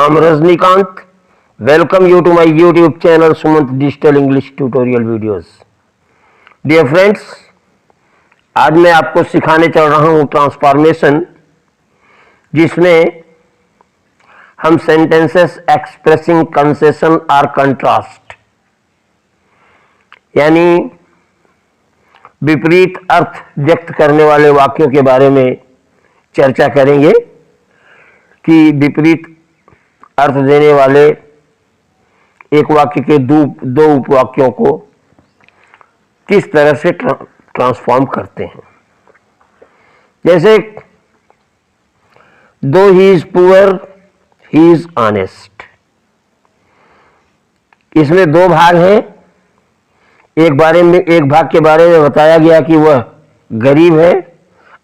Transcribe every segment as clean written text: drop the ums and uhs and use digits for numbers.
I'm Rajnikant. Welcome you to my YouTube channel Sumant Digital English Tutorial Videos. Dear friends, आज मैं आपको सिखाने चल रहा हूँ ट्रांसफॉर्मेशन, जिसमें हम सेंटेंसेस एक्सप्रेसिंग कंसेशन और कंट्रास्ट यानी विपरीत अर्थ व्यक्त करने वाले वाक्यों के बारे में चर्चा करेंगे कि विपरीत अर्थ देने वाले एक वाक्य के दो उपवाक्यों को किस तरह से ट्रांसफॉर्म करते हैं। जैसे दो he is poor he is honest, इसमें दो भाग हैं। एक भाग के बारे में बताया गया कि वह गरीब है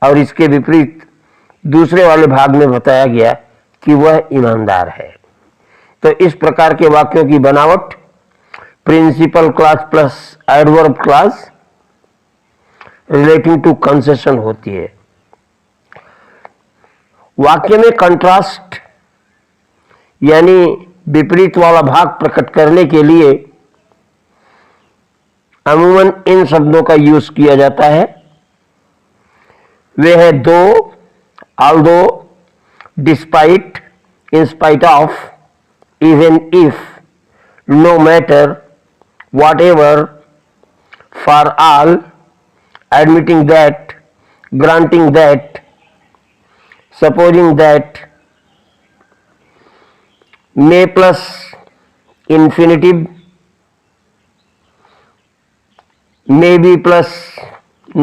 और इसके विपरीत दूसरे वाले भाग में बताया गया कि वह ईमानदार है। तो इस प्रकार के वाक्यों की बनावट principal clause plus adverb clause relating to concession होती है। वाक्य में कंट्रास्ट यानी विपरीत वाला भाग प्रकट करने के लिए अमूमन इन शब्दों का यूज किया जाता है। वे है दो, although, despite, in spite of, even if, no matter, whatever, for all, admitting that, granting that, supposing that, may plus infinitive, maybe plus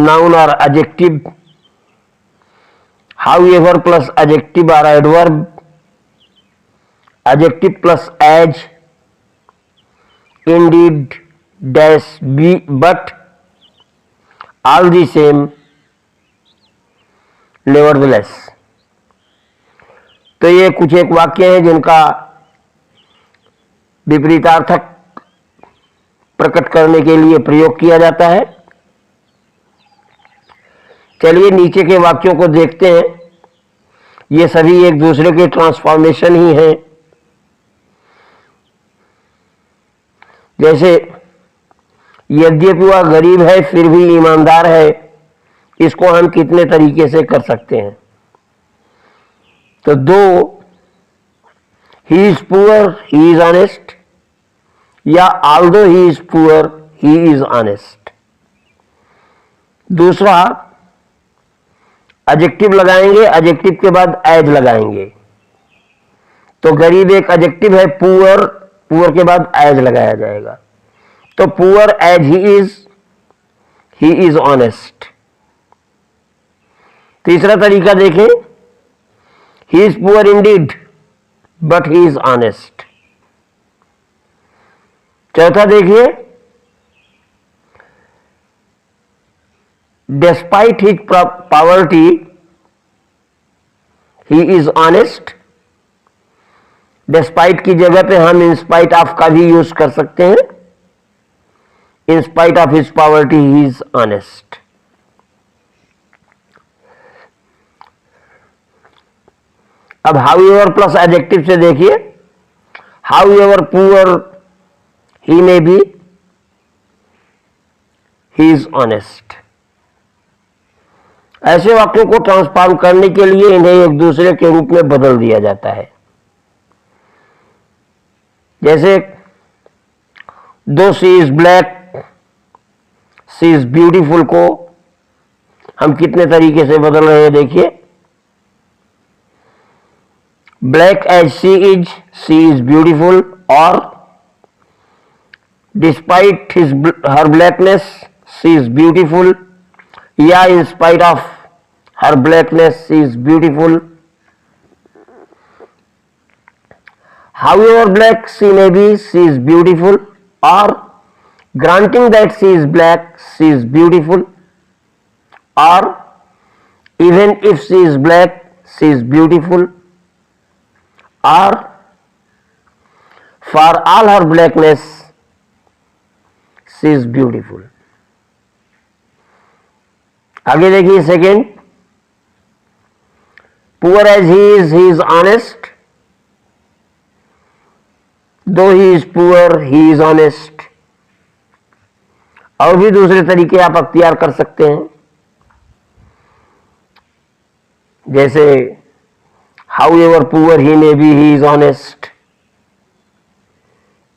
noun or adjective, however plus adjective or adverb, adjective plus as, indeed, dash, be, but, all the same, nevertheless। तो ये कुछ एक वाक्य हैं जिनका विपरीतार्थक प्रकट करने के लिए प्रयोग किया जाता है। चलिए नीचे के वाक्यों को देखते हैं। ये सभी एक दूसरे के ट्रांसफॉर्मेशन ही हैं। जैसे यद्यपि वह गरीब है फिर भी ईमानदार है, इसको हम कितने तरीके से कर सकते हैं। तो though he is poor he is honest, या although he is poor he is honest. दूसरा एडजेक्टिव लगाएंगे, एडजेक्टिव के बाद एज लगाएंगे। तो गरीब एक एडजेक्टिव है, पुअर, पुअर के बाद एज लगाया जाएगा। तो poor as he is honest. तीसरा तरीका देखें, he is poor indeed but he is honest. चौथा देखिए, despite his poverty he is honest. Despite की जगह पे हम इन स्पाइट ऑफ का भी यूज कर सकते हैं। इन spite of his poverty he is honest. अब हाउएवर प्लस एडजेक्टिव से देखिए, however poor he may be he is honest. ऐसे वाक्यों को ट्रांसफॉर्म करने के लिए इन्हें एक दूसरे के रूप में बदल दिया जाता है। जैसे though she is black she is beautiful को हम कितने तरीके से बदल रहे हैं, देखिए। Black as she is beautiful, और despite her blackness she is beautiful, या in spite of her blackness she is beautiful. However black she may be, she is beautiful, or granting that she is black, she is beautiful, or even if she is black, she is beautiful, or for all her blackness, she is beautiful। आगे देखिए second, poor as he is honest, though he is poor he is honest. और भी दूसरे तरीके आप अख्तियार कर सकते हैं, जैसे however poor he may be he is honest,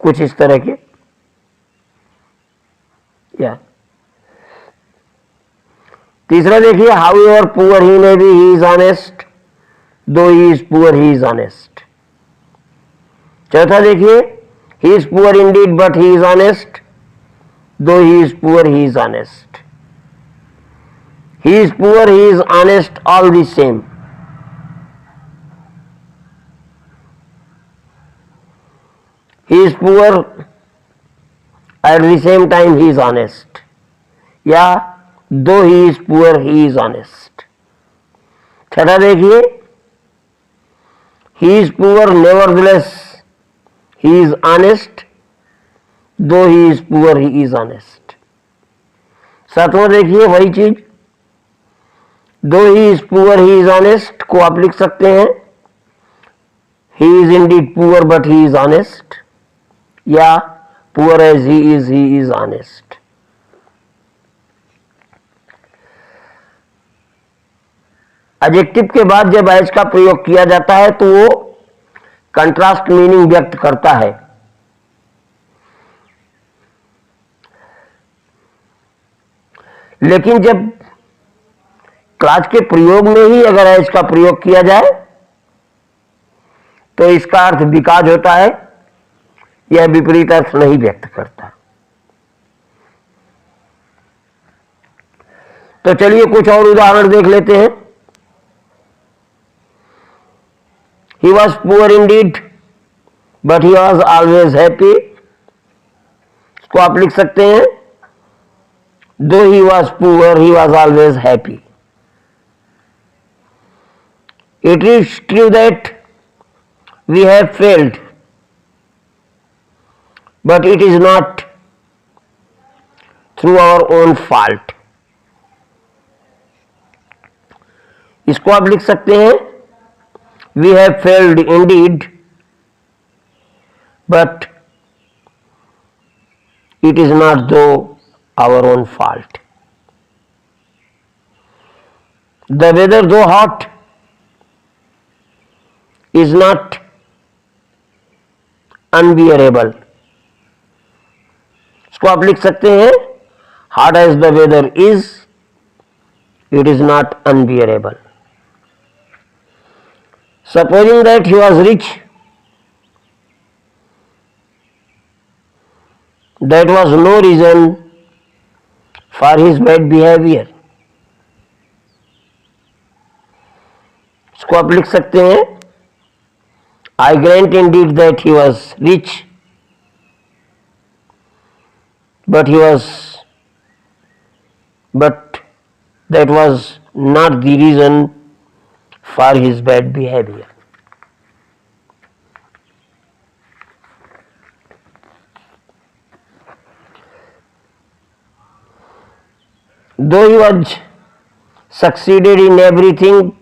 कुछ इस तरह के। या तीसरा देखिए, however poor he may be he is honest, though he is poor he is honest. चौथा देखिए, he is poor indeed but he is honest, though he is poor he is honest. He is poor he is honest all the same. He is poor at the same time he is honest, या though he is poor he is honest. छठा देखिए, he is poor nevertheless he is honest, though he is poor he is honest. सातवां देखिए वही चीज, though he is poor he is honest को आप लिख सकते हैं he is indeed poor but he is honest, या poor as he is honest. Adjective के बाद जब एज का प्रयोग किया जाता है तो वो कंट्रास्ट मीनिंग व्यक्त करता है। लेकिन जब क्लास के प्रयोग में ही अगर एज का प्रयोग किया जाए तो इसका अर्थ बिकॉज होता है, यह विपरीत अर्थ नहीं व्यक्त करता। तो चलिए कुछ और उदाहरण देख लेते हैं। He was poor indeed, but he was always happy. इसको आप लिख सकते हैं, though he was poor, he was always happy. It is true that we have failed, but it is not through our own fault. इसको आप लिख सकते हैं, we have failed indeed, but it is not though our own fault. The weather though hot is not unbearable. इसको आप लिख सकते हैं, hard as the weather is, it is not unbearable. Supposing that he was rich, that was no reason for his bad behavior. इसको आप लिख सकते हैं, I grant indeed that he was rich, but that was not the reason for his bad behavior. Though he was succeeded in everything,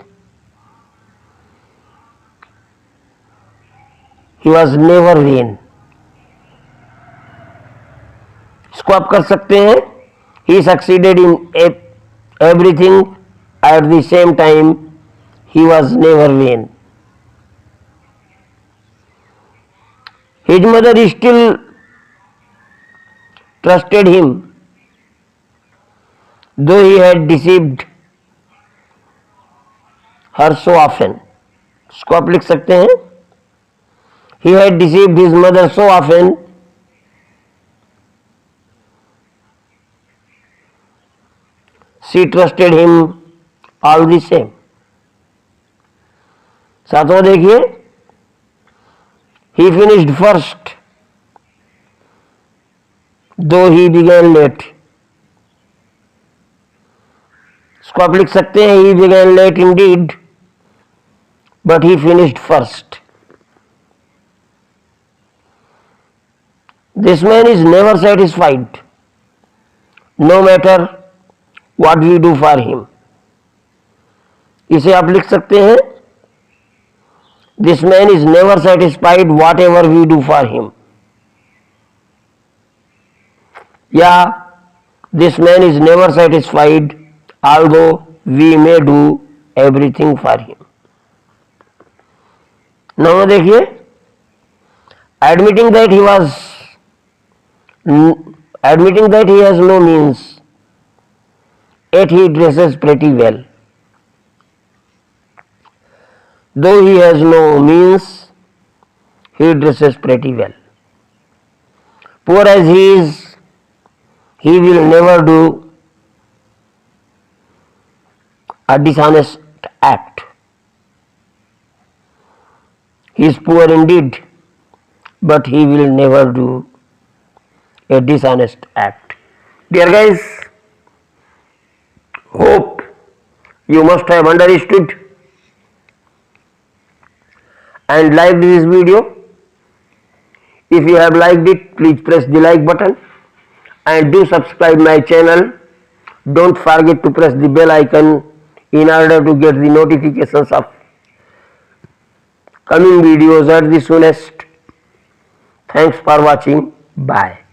he was never vain. इसको आप कर सकते हैं, he succeeded in everything, at the same time he was never vain. His mother still trusted him, though he had deceived her so often. इसको आप लिख सकते हैं, he had deceived his mother so often, she trusted him all the same. सातवां देखिए, he finished first, though he began late. इसको आप लिख सकते हैं, he began late indeed, but he finished first. This man is never satisfied, no matter what we do for him. इसे आप लिख सकते हैं, This man is never satisfied whatever we do for him. या this man is never satisfied although we may do everything for him. नंबर देखिए, admitting that he has no means, yet he dresses pretty well. Though he has no means, he dresses pretty well. Poor as he is, he will never do a dishonest act. He is poor indeed, but he will never do a dishonest act. Dear guys, hope you must have understood and liked this video. If you have liked it, please press the like button and do subscribe my channel. Don't forget to press the bell icon in order to get the notifications of coming videos at the soonest. Thanks for watching. Bye.